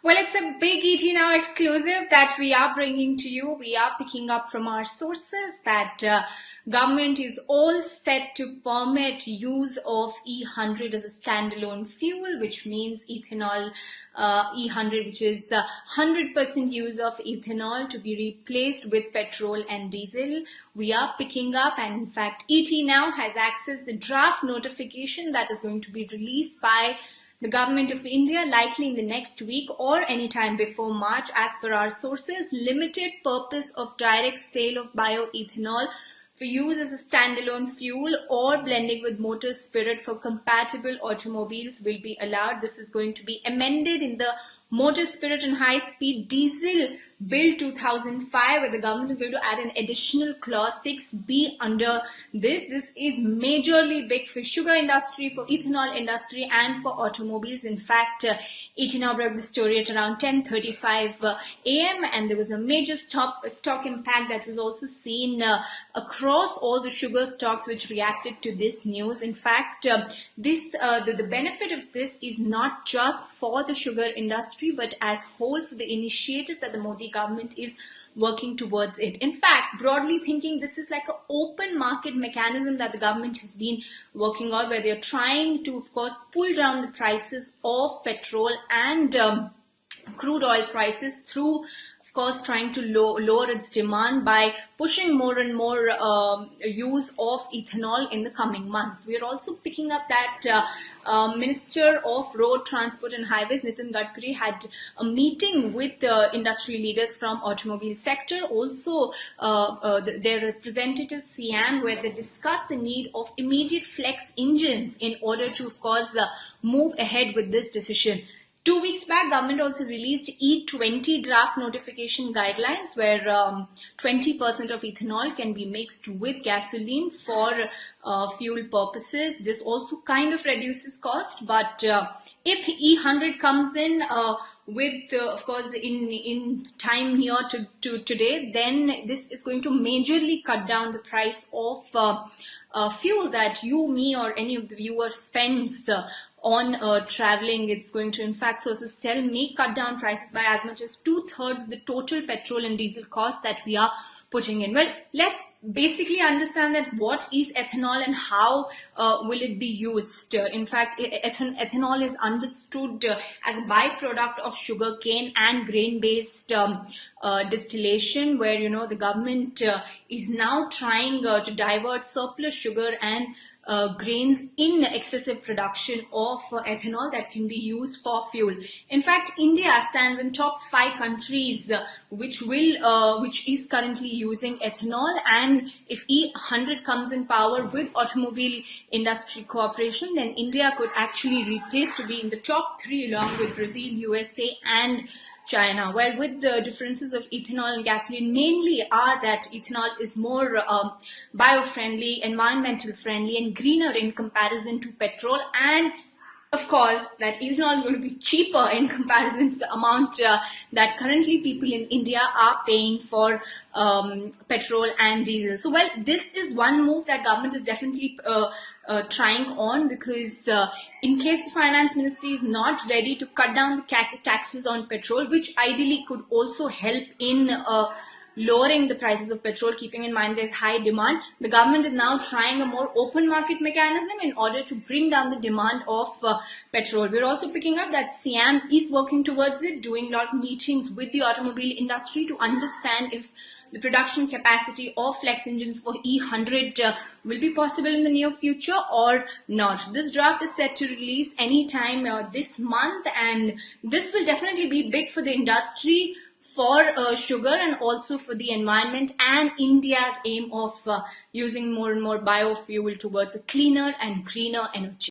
Well, it's a big Ethanol exclusive that we are bringing to you. We are picking up from our sources that government is all set to permit use of E100 as a standalone fuel, which means ethanol E100, which is the 100% use of ethanol to be replaced with petrol and diesel. We are picking up, and in fact, ET now has accessed the draft notification that is going to be released by the Government of India, likely in the next week or any time before March, as per our sources. Limited purpose of direct sale of bioethanol for use as a standalone fuel or blending with motor spirit for compatible automobiles will be allowed. This is going to be amended in the Motor Spirit and High Speed Diesel Bill 2005, where the government is going to add an additional clause 6B under this. This is majorly big for sugar industry, for ethanol industry, and for automobiles. In fact, Ethanol broke the story at around 10:35 a.m. and there was a major stock impact that was also seen across all the sugar stocks which reacted to this news. In fact, the benefit of this is not just for the sugar industry, but as whole for the initiative that the Modi government is working towards it. In fact, broadly thinking, this is like an open market mechanism that the government has been working on, where they're trying to, of course, pull down the prices of petrol and crude oil prices through, of course, trying to lower its demand by pushing more and more use of ethanol in the coming months. We are also picking up that Minister of Road Transport and Highways, Nitin Gadkari, had a meeting with industry leaders from automobile sector, also their representative CM, where they discussed the need of immediate flex engines in order to, of course, move ahead with this decision. 2 weeks back, government also released E20 draft notification guidelines, where 20% of ethanol can be mixed with gasoline for fuel purposes. This also kind of reduces cost, but if E100 comes in with, of course, in time near to today, then this is going to majorly cut down the price of fuel that you, me, or any of the viewers spends on traveling. It's going to, in fact, sources tell, may cut down prices by as much as 2/3 of the total petrol and diesel cost that we are putting in. Well, let's basically understand that what is ethanol and how will it be used. In fact, ethanol is understood as a byproduct of sugarcane and grain-based distillation, where, you know, the government is now trying to divert surplus sugar and grains in excessive production of ethanol that can be used for fuel. In fact, India stands in top 5 countries which is currently using ethanol, and if E100 comes in power with automobile industry cooperation, then India could actually replace to be in the top 3 along with Brazil, USA, and China. Well, with the differences of ethanol and gasoline, mainly are that ethanol is more bio-friendly, environmental friendly, and greener in comparison to petrol, and of course that ethanol is going to be cheaper in comparison to the amount that currently people in India are paying for petrol and diesel. So, well, this is one move that government is definitely trying on, because in case the finance ministry is not ready to cut down the taxes on petrol, which ideally could also help in lowering the prices of petrol, keeping in mind there's high demand, the government is now trying a more open market mechanism in order to bring down the demand of petrol. We're also picking up that Siam is working towards it, doing a lot of meetings with the automobile industry to understand if the production capacity of flex engines for E100 will be possible in the near future or not. This draft is set to release anytime this month, and this will definitely be big for the industry, for sugar, and also for the environment and India's aim of using more and more biofuel towards a cleaner and greener energy.